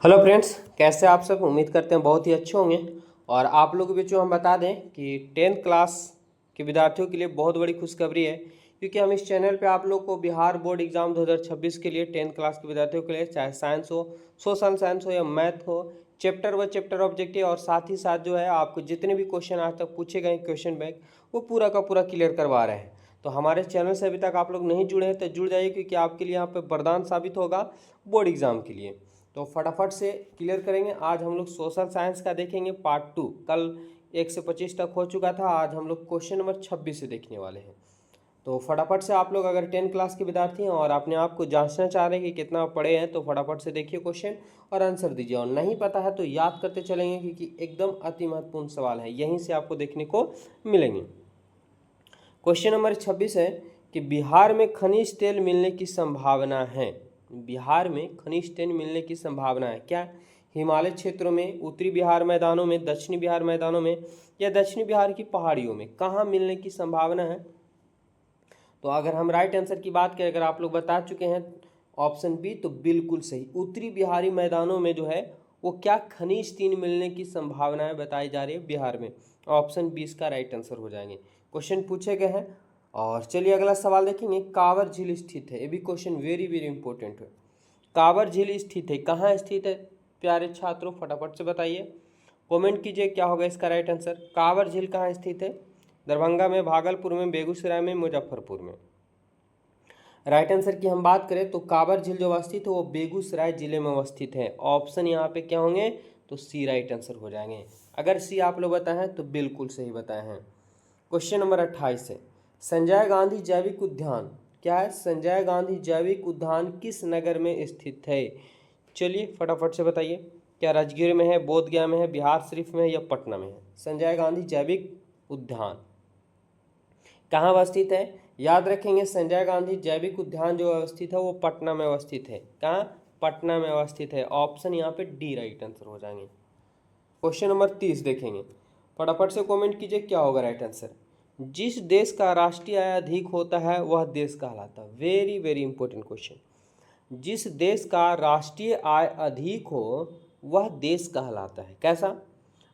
Hello friends, कैसे आप सब। उम्मीद करते हैं बहुत ही अच्छे होंगे। और आप लोग भी जो हम बता दें कि 10th क्लास के विद्यार्थियों के लिए बहुत बड़ी खुशखबरी है, क्योंकि हम इस चैनल पे आप लोग को बिहार बोर्ड एग्जाम 2026 के लिए 10th क्लास के विद्यार्थियों के लिए, चाहे साइंस हो, सोशल साइंस हो या मैथ हो, चैप्टर व चैप्टर ऑब्जेक्टिव और साथ ही साथ जो है आपको जितने भी क्वेश्चन आज तक पूछे गए क्वेश्चन बैंक वो पूरा का पूरा क्लियर करवा रहे हैं। तो हमारे चैनल से अभी तक आप लोग नहीं जुड़े हैं तो जुड़ जाइए, क्योंकि आपके लिए यहाँ पे वरदान साबित होगा बोर्ड एग्जाम के लिए। तो फटाफट से क्लियर करेंगे। आज हम लोग सोशल साइंस का देखेंगे पार्ट 2। कल 1 से 25 तक हो चुका था, आज हम लोग क्वेश्चन नंबर 26 से देखने वाले हैं। तो फटाफट से आप लोग अगर 10 क्लास के विद्यार्थी हैं और अपने आप को जांचना चाह रहे हैं कि कितना पढ़े हैं, तो फटाफट से देखिए क्वेश्चन और आंसर दीजिए। और नहीं पता है तो याद करते चलेंगे, क्योंकि एकदम अति महत्वपूर्ण सवाल है, यहीं से आपको देखने को मिलेंगे। क्वेश्चन नंबर 26 है कि बिहार में खनिज तेल मिलने की संभावना है। बिहार में खनिज तेल मिलने की संभावना है क्या? हिमालय क्षेत्रों में, उत्तरी बिहार मैदानों में, दक्षिणी बिहार मैदानों में या दक्षिणी बिहार की पहाड़ियों में, कहाँ मिलने की संभावना है? तो अगर हम राइट आंसर की बात करें, अगर आप लोग बता चुके हैं ऑप्शन बी, तो बिल्कुल सही। उत्तरी बिहारी मैदानों में जो है वो क्या खनिज तेल मिलने की संभावनाएं बताई जा रही है बिहार में। ऑप्शन बी इसका राइट आंसर हो जाएंगे। क्वेश्चन पूछे गए हैं। और चलिए अगला सवाल देखेंगे। कांवर झील स्थित है, ये भी क्वेश्चन वेरी वेरी इंपॉर्टेंट है। कांवर झील स्थित है, कहाँ स्थित है प्यारे छात्रों? फटाफट से बताइए, कमेंट कीजिए क्या होगा इसका राइट आंसर। कांवर झील कहाँ स्थित है? दरभंगा में, भागलपुर में, बेगूसराय में, मुजफ्फरपुर में। राइट आंसर की हम बात करें तो कांवर झील जो अवस्थित है वो बेगूसराय जिले में अवस्थित है। ऑप्शन यहाँ पे क्या होंगे? तो सी राइट आंसर हो जाएंगे। अगर सी आप लोग बताए हैं तो बिल्कुल सही बताए हैं। क्वेश्चन नंबर 28 है, संजय गांधी जैविक उद्यान क्या है? संजय गांधी जैविक उद्यान किस नगर में स्थित है? चलिए फटाफट से बताइए, क्या राजगीर में है, बोधगया में है, बिहार शरीफ में है या पटना में है? संजय गांधी जैविक उद्यान कहाँ अवस्थित है? याद रखेंगे, संजय गांधी जैविक उद्यान जो अवस्थित है वो पटना में अवस्थित है। कहाँ? पटना में अवस्थित है। ऑप्शन यहाँ पे डी राइट आंसर हो जाएंगे। क्वेश्चन नंबर 30 देखेंगे, फटाफट से कमेंट कीजिए क्या होगा राइट आंसर। जिस देश का राष्ट्रीय आय अधिक होता है वह देश कहलाता है। Very very important question. जिस देश का राष्ट्रीय आय अधिक हो वह देश कहलाता है। कैसा?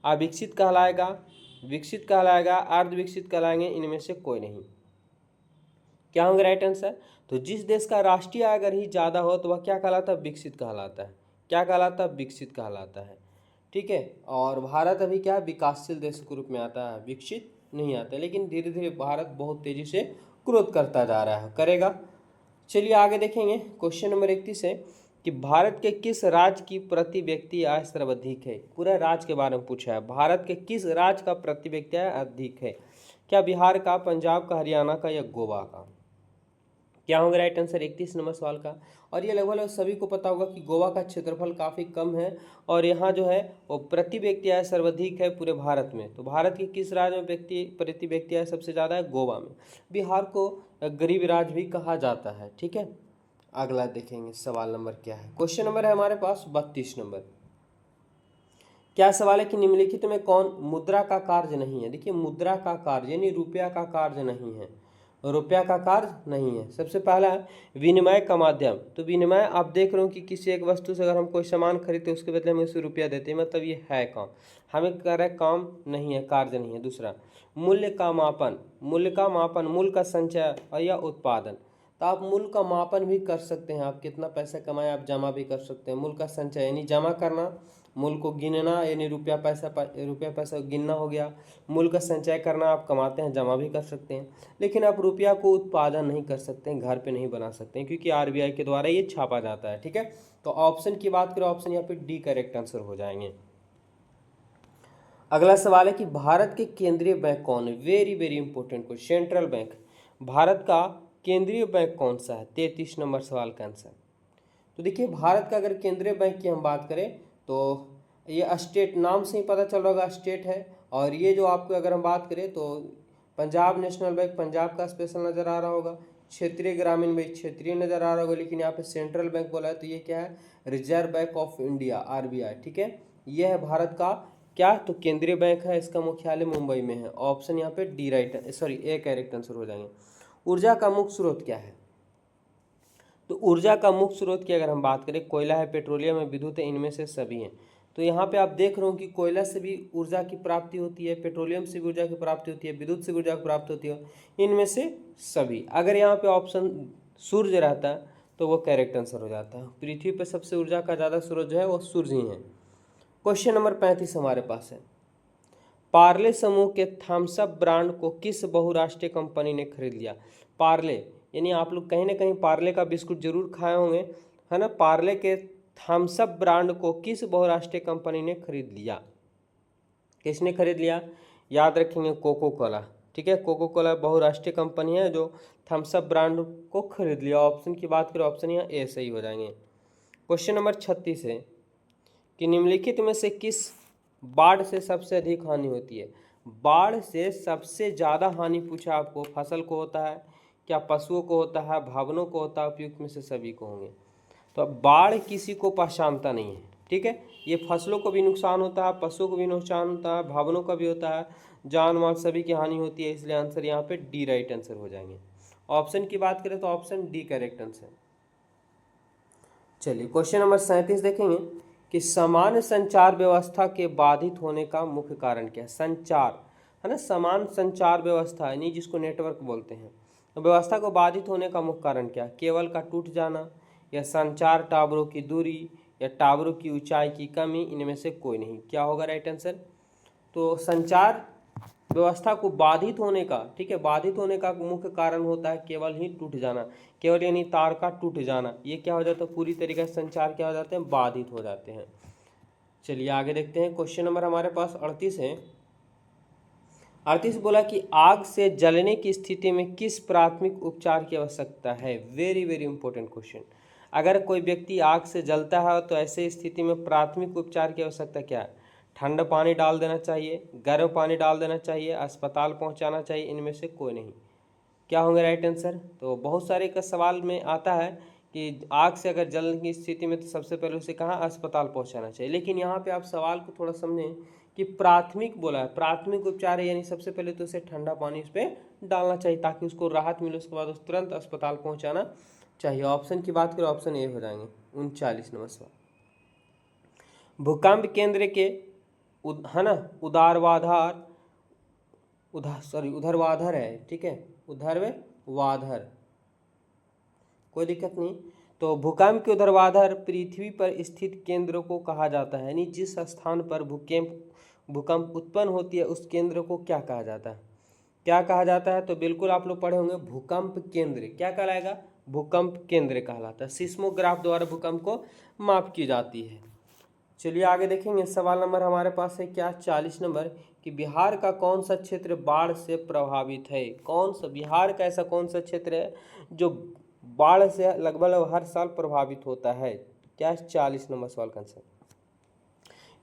अविकसित कहलाएगा, विकसित कहलाएगा, अर्ध विकसित कहलाएंगे, इनमें से कोई नहीं। क्या होंगे राइट आंसर? तो जिस देश का राष्ट्रीय आय अगर ही ज़्यादा हो तो वह क्या कहलाता है? विकसित कहलाता है। क्या कहलाता है? विकसित कहलाता है। ठीक है। और भारत अभी क्या है? विकासशील देश के रूप में आता है, विकसित नहीं आता, लेकिन धीरे धीरे भारत बहुत तेजी से ग्रोथ करता जा रहा है, करेगा। चलिए आगे देखेंगे। क्वेश्चन नंबर 31 है कि भारत के किस राज्य की प्रति व्यक्ति आय सर्वाधिक है? पूरा राज्य के बारे में पूछा है। भारत के किस राज्य का प्रति व्यक्ति आय अधिक है? क्या बिहार का, पंजाब का, हरियाणा का या गोवा का? क्या होगा राइट आंसर 31 नंबर सवाल का। और ये लगभग सभी को पता होगा कि गोवा का क्षेत्रफल काफ़ी कम है और यहाँ जो है वो प्रति व्यक्ति आय सर्वाधिक है पूरे भारत में। तो भारत के किस राज्य में प्रति व्यक्ति आय सबसे ज़्यादा है? गोवा में। बिहार को गरीब राज्य भी कहा जाता है। ठीक है। अगला देखेंगे सवाल नंबर क्या है। क्वेश्चन नंबर है हमारे पास 32 नंबर। क्या सवाल है कि निम्नलिखित में कौन मुद्रा का कार्य नहीं है? देखिए, मुद्रा का कार्य यानी रुपया का कार्य नहीं है, रुपया का कार्य नहीं है। सबसे पहला है विनिमय का माध्यम। तो विनिमय आप देख रहे हो कि किसी एक वस्तु से अगर हम कोई सामान खरीदते हैं उसके बदले में उसे रुपया देते हैं, मतलब ये है काम। हमें कह रहे काम नहीं है, कार्य नहीं है। दूसरा मूल्य का मापन, मूल्य का मापन, मूल्य का संचय और या उत्पादन। तो आप मूल्य का मापन भी कर सकते हैं, आप कितना पैसा कमाए आप जमा भी कर सकते हैं। मूल्य का संचय यानी जमा करना, मूल्य को गिनना यानी रुपया पैसा गिनना हो गया। मूल्य का संचय करना, आप कमाते हैं जमा भी कर सकते हैं, लेकिन आप रुपया को उत्पादन नहीं कर सकते हैं, घर पे नहीं बना सकते हैं, क्योंकि आरबीआई के द्वारा ये छापा जाता है। ठीक है। तो ऑप्शन की बात करें, ऑप्शन यहाँ पे डी करेक्ट आंसर हो जाएंगे। अगला सवाल है कि भारत के केंद्रीय बैंक कौन है? Very very important question. Central bank, Bharat का केंद्रीय बैंक कौन सा है? 33 नंबर सवाल का आंसर। तो देखिए, भारत का अगर केंद्रीय बैंक की हम बात करें तो ये स्टेट नाम से ही पता चल रहा होगा, स्टेट है। और ये जो आपको अगर हम बात करें तो पंजाब नेशनल बैंक, पंजाब का स्पेशल नज़र आ रहा होगा। क्षेत्रीय ग्रामीण बैंक क्षेत्रीय नज़र आ रहा होगा, लेकिन यहाँ पे सेंट्रल बैंक बोला है तो ये क्या है? Reserve bank of India, RBI. ठीक है। यह है भारत का क्या? तो केंद्रीय बैंक है, इसका मुख्यालय मुंबई में है। ऑप्शन यहाँ पे D right, sorry A correct answer हो जाएंगे। ऊर्जा का मुख्य स्रोत क्या है? तो ऊर्जा का मुख्य स्रोत की अगर हम बात करें, कोयला है, पेट्रोलियम है, विद्युत है, इनमें से सभी हैं। तो यहाँ पे आप देख रहे हो कि कोयला से भी ऊर्जा की प्राप्ति होती है, पेट्रोलियम से भी ऊर्जा की प्राप्ति होती है, विद्युत से भी ऊर्जा की प्राप्ति होती है, इनमें से सभी। अगर यहाँ पे ऑप्शन सूर्य रहता है तो वो करेक्ट आंसर हो जाता है। पृथ्वी पर सबसे ऊर्जा का ज़्यादा स्रोत जो है वो सूर्य ही है। क्वेश्चन नंबर 35 हमारे पास है, पार्ले समूह के थम्स अप ब्रांड को किस बहुराष्ट्रीय कंपनी ने खरीद लिया? पार्ले यानी आप लोग कहीं ना कहीं पार्ले का बिस्कुट जरूर खाए होंगे, है ना। पार्ले के थम्स अप ब्रांड को किस बहुराष्ट्रीय कंपनी ने खरीद लिया? किसने खरीद लिया? याद रखेंगे कोको कोला, ठीक है। कोको कोला बहुराष्ट्रीय कंपनी है जो थम्स अप ब्रांड को खरीद लिया। ऑप्शन की बात करें, ऑप्शन यहाँ ए सही हो जाएंगे। क्वेश्चन नंबर 36 है कि निम्नलिखित में से किस बाढ़ से सबसे अधिक हानि होती है? बाढ़ से सबसे ज़्यादा हानि पूछा आपको, फसल को होता है क्या, पशुओं को होता है, भवनों को होता है, उपयुक्त में से सभी को होंगे। तो अब बाढ़ किसी को पहचानता नहीं है, ठीक है। ये फसलों को भी नुकसान होता है, पशुओं को भी नुकसान होता है, भवनों का भी होता है, जान माल सभी की हानि होती है, इसलिए आंसर यहाँ पे डी राइट आंसर हो जाएंगे। ऑप्शन की बात करें तो ऑप्शन डी करेक्ट आंसर। चलिए क्वेश्चन नंबर 37 देखेंगे कि समान संचार व्यवस्था के बाधित होने का मुख्य कारण क्या है? संचार, है ना, समान संचार व्यवस्था यानी जिसको नेटवर्क बोलते हैं, तो व्यवस्था को बाधित होने का मुख्य कारण क्या है? केबल का टूट जाना, या संचार टावरों की दूरी, या टावरों की ऊंचाई की कमी, इनमें से कोई नहीं। क्या होगा राइट आंसर? तो संचार व्यवस्था को बाधित होने का, ठीक है, बाधित होने का मुख्य कारण होता है केवल ही टूट जाना। केवल यानी तार का टूट जाना, ये क्या हो जाता है? पूरी तरीके से संचार क्या हो जाते हैं? बाधित हो जाते हैं। चलिए आगे देखते हैं। क्वेश्चन नंबर हमारे पास 38 है। 38 बोला कि आग से जलने की स्थिति में किस प्राथमिक उपचार की आवश्यकता है? Very very important question. अगर कोई व्यक्ति आग से जलता है तो ऐसे स्थिति में प्राथमिक उपचार की आवश्यकता क्या है? ठंडा पानी डाल देना चाहिए, गर्म पानी डाल देना चाहिए, अस्पताल पहुंचाना चाहिए, इनमें से कोई नहीं। क्या होंगे राइट आंसर? तो बहुत सारे का सवाल में आता है कि आग से अगर जलने की स्थिति में तो सबसे पहले उसे कहाँ अस्पताल पहुंचाना चाहिए, लेकिन यहाँ पे आप सवाल को थोड़ा समझें कि प्राथमिक बोला है, प्राथमिक उपचार है, यानी सबसे पहले तो उसे ठंडा पानी उस पर डालना चाहिए ताकि उसको राहत मिले, उसके बाद उस तुरंत अस्पताल पहुँचाना चाहिए। ऑप्शन की बात करें, ऑप्शन ए हो जाएंगे 39 नंबर सवाल। भूकंप केंद्र के है ना उधर्वाधर है, ठीक है, उधर्वाधर, कोई दिक्कत नहीं। तो भूकंप के उधर्वाधर पृथ्वी पर स्थित केंद्र को कहा जाता है, यानी जिस स्थान पर भूकंप उत्पन्न होती है उस केंद्र को क्या कहा जाता है? क्या कहा जाता है? तो बिल्कुल आप लोग पढ़े होंगे, भूकंप केंद्र। क्या कहलाएगा? भूकंप केंद्र कहलाता है। सिस्मोग्राफ द्वारा भूकंप को माप की जाती है। चलिए आगे देखेंगे। सवाल नंबर हमारे पास है क्या, 40 नंबर, कि बिहार का कौन सा क्षेत्र बाढ़ से प्रभावित है? कौन सा बिहार का ऐसा कौन सा क्षेत्र है जो बाढ़ से लगभग हर साल प्रभावित होता है? क्या 40 नंबर सवाल का आंसर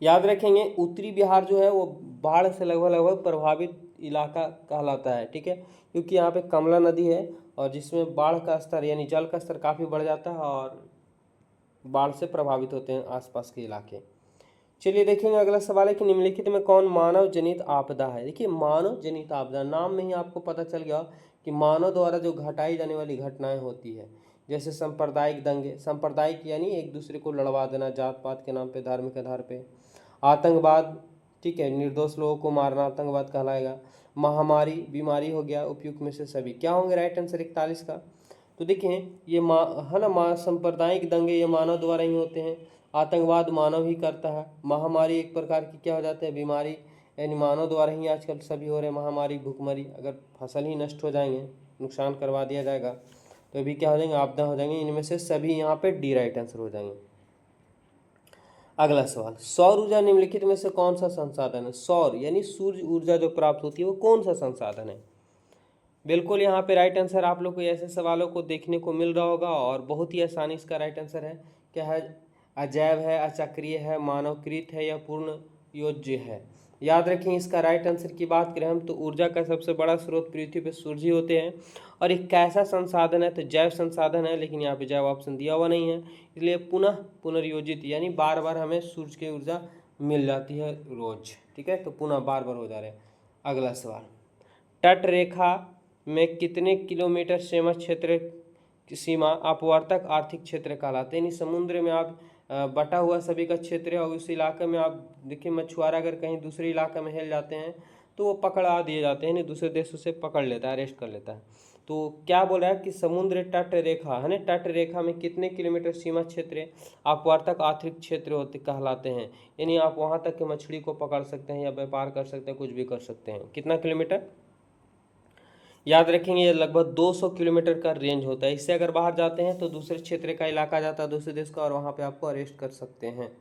याद रखेंगे। उत्तरी बिहार जो है वो बाढ़ से लगभग प्रभावित इलाका कहलाता है, ठीक है, क्योंकि यहाँ पे कमला नदी है और जिसमें बाढ़ का स्तर यानी जल का स्तर काफ़ी बढ़ जाता है और बाढ़ से प्रभावित होते हैं आसपास के इलाके। चलिए देखेंगे अगला सवाल है कि निम्नलिखित में कौन मानव जनित आपदा है? देखिए मानव जनित आपदा, नाम में ही आपको पता चल गया कि मानव द्वारा जो घटाई जाने वाली घटनाएं होती है, जैसे सांप्रदायिक दंगे, सांप्रदायिक यानी एक दूसरे को लड़वा देना जात पात के नाम पे, धार्मिक आधार पे, आतंकवाद, ठीक है, निर्दोष लोगों को मारना आतंकवाद कहलाएगा, महामारी, बीमारी हो गया, उपयुक्त में से सभी। क्या होंगे राइट आंसर 41 का? तो देखिए ये है ना, सांप्रदायिक दंगे ये मानव द्वारा ही होते हैं, आतंकवाद मानव ही करता है, महामारी एक प्रकार की क्या हो जाते हैं, बीमारी, यानी मानव द्वारा ही आजकल सभी हो रहे हैं, महामारी, भूखमरी। अगर फसल ही नष्ट हो जाएंगे, नुकसान करवा दिया जाएगा तो भी क्या हो जाएंगे, आपदा हो जाएंगे, इनमें से सभी यहाँ पे डी राइट आंसर हो जाएंगे। अगला सवाल, सौर ऊर्जा निम्नलिखित में से कौन सा संसाधन है? सौर यानी सूर्य ऊर्जा जो प्राप्त होती है वो कौन सा संसाधन है? बिल्कुल यहाँ पे राइट आंसर आप लोग को ऐसे सवालों को देखने को मिल रहा होगा और बहुत ही आसानी इसका राइट आंसर है। क्या है? अजैव है, अचक्रीय है, मानवकृत है या पूर्ण योज्य है? याद रखें इसका राइट आंसर की बात करें हम तो ऊर्जा का सबसे बड़ा स्रोत पृथ्वी पर सूर्य होते हैं और एक कैसा संसाधन है तो जैव संसाधन है, लेकिन यहाँ पे जैव ऑप्शन दिया हुआ नहीं है, इसलिए पुनः पुनर्योजित यानी बार बार हमें सूर्य की ऊर्जा मिल जाती है रोज, ठीक है, तो पुनः बार बार हो जा रहे हैं। अगला सवाल, तट रेखा में कितने किलोमीटर सीमा क्षेत्र सीमा अपवर्तक आर्थिक क्षेत्र कहलाते हैं। यानी समुद्र में आप बटा हुआ सभी का क्षेत्र है, और उस इलाके में आप देखिए मछुआरा अगर कहीं दूसरे इलाके में हिल जाते हैं तो वो पकड़ा दिए जाते हैं, नहीं दूसरे देशों से पकड़ लेता है, अरेस्ट कर लेता है। तो क्या बोल रहा है कि समुद्र तट रेखा है ना, तट रेखा में कितने किलोमीटर सीमा क्षेत्र अपवर्तक आर्थिक क्षेत्र होते कहलाते हैं। यानी आप वहाँ तक के मछली को पकड़ सकते हैं या व्यापार कर सकते हैं, कुछ भी कर सकते हैं। कितना किलोमीटर याद रखेंगे, ये लगभग 200 किलोमीटर का रेंज होता है। इससे अगर बाहर जाते हैं तो दूसरे क्षेत्र का इलाका जाता है, दूसरे देश का, और वहाँ पे आपको अरेस्ट कर सकते हैं।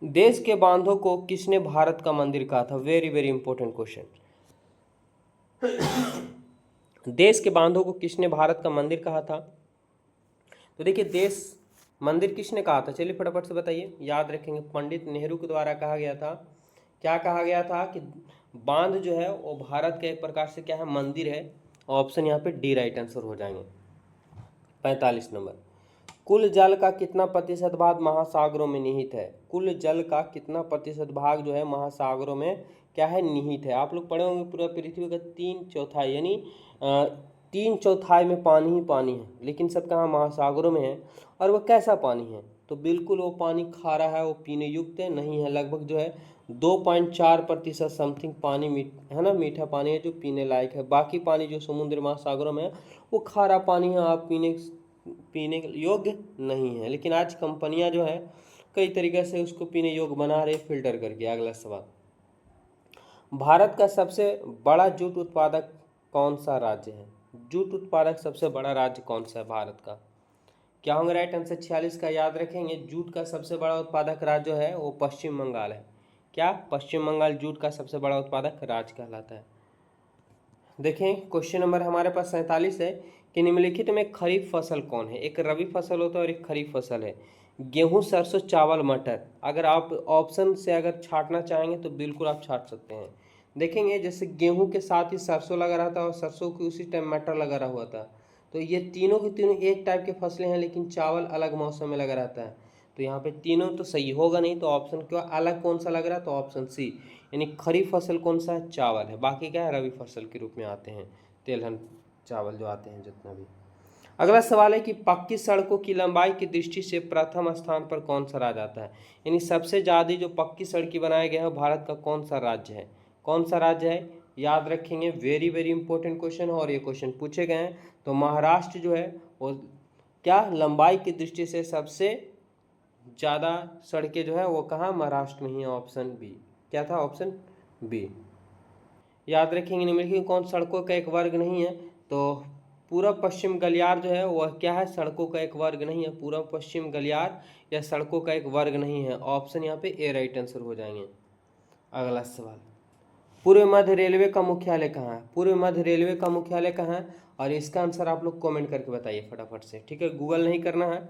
देश के बांधों को किसने भारत का मंदिर कहा था? Very very important question. देश के बांधों को किसने भारत का मंदिर कहा था? तो देखिए देश मंदिर किसने कहा था, चलिए फटाफट से बताइए। याद रखेंगे पंडित नेहरू के द्वारा कहा गया था। क्या कहा गया था कि बांध जो है वो भारत का एक प्रकार से क्या है, मंदिर है। ऑप्शन यहाँ पे डी राइट आंसर हो जाएंगे। 45 नंबर। कुल जल का कितना प्रतिशत भाग महासागरों में निहित है? कुल जल का कितना प्रतिशत भाग जो है महासागरों में क्या है, निहित है? आप लोग पढ़े होंगे पूरा पृथ्वी का 3/4 यानी 3/4 में पानी ही पानी है, लेकिन सब कहाँ महासागरों में है। और वह कैसा पानी है? तो बिल्कुल वो पानी खारा है, वो पीने युक्त नहीं है। लगभग जो है 2.4% समथिंग पानी है ना, मीठा पानी है जो पीने लायक है। बाकी पानी जो समुद्र महासागरों में है वो खारा पानी है, आप पीने योग्य नहीं है। लेकिन आज कंपनियां जो है कई तरीके से उसको पीने योग्य बना रहे फिल्टर करके। अगला सवाल, भारत का सबसे बड़ा जूट उत्पादक कौन सा राज्य है? जूट उत्पादक सबसे बड़ा राज्य कौन सा है भारत का? क्या होंगे राइट आंसर? 46 का। याद रखेंगे जूट का सबसे बड़ा उत्पादक राज्य जो है वो पश्चिम बंगाल है। क्या पश्चिम बंगाल जूट का सबसे बड़ा उत्पादक राज्य कहलाता है? देखें क्वेश्चन नंबर हमारे पास 47 है कि निम्नलिखित में खरीफ फसल कौन है? एक रबी फसल होता है और एक खरीफ फसल है। गेहूं, सरसों, चावल, मटर। अगर आप ऑप्शन से अगर छांटना चाहेंगे तो बिल्कुल आप छांट सकते हैं। देखेंगे जैसे गेहूं के साथ ही सरसों लगा रहा था और सरसों की उसी टाइम मटर लगा रहा हुआ था, तो ये तीनों की तीनों एक टाइप के फसलें हैं, लेकिन चावल अलग मौसम में लगा रहता है। तो यहाँ पे तीनों तो सही होगा नहीं, तो ऑप्शन क्यों अलग कौन सा लग रहा है? तो ऑप्शन सी, यानी खरीफ फसल कौन सा है? चावल है। बाकी क्या है, रबी फसल के रूप में आते हैं, तेलहन चावल जो आते हैं जितना भी। अगला सवाल है कि पक्की सड़कों की लंबाई की दृष्टि से प्रथम स्थान पर कौन सा राज्य आता है? यानी सबसे ज़्यादा जो पक्की सड़कें बनाए गए हैं भारत का कौन सा राज्य है? कौन सा राज्य है? याद रखेंगे, वेरी वेरी इंपॉर्टेंट क्वेश्चन है और ये क्वेश्चन पूछे गए हैं। तो महाराष्ट्र जो है वो क्या लंबाई की दृष्टि से सबसे ज़्यादा सड़कें जो है वो कहाँ, महाराष्ट्र में ही है। Option B. क्या था? Option B. याद रखेंगे निम्नलिखित कौन सड़कों का एक वर्ग नहीं है? तो पूर्व पश्चिम गलियार जो है वह क्या है, सड़कों का एक वर्ग नहीं है। पूर्व पश्चिम गलियार या सड़कों का एक वर्ग नहीं है। ऑप्शन यहाँ पे ए राइट आंसर हो जाएंगे। अगला सवाल, पूर्व मध्य रेलवे का मुख्यालय कहाँ है? पूर्व मध्य रेलवे का मुख्यालय कहाँ है? और इसका आंसर आप लोग कमेंट करके बताइए फटाफट से, ठीक है? गूगल नहीं करना है।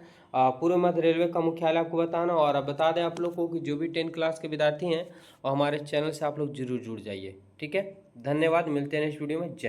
पूर्व मध्य रेलवे का मुख्यालय आपको बताना। और अब बता दें आप लोग को कि जो भी 10 क्लास के विद्यार्थी हैं और हमारे चैनल से आप लोग जरूर जुड़ जाइए, ठीक है? धन्यवाद, मिलते हैं नेक्स्ट वीडियो में। जय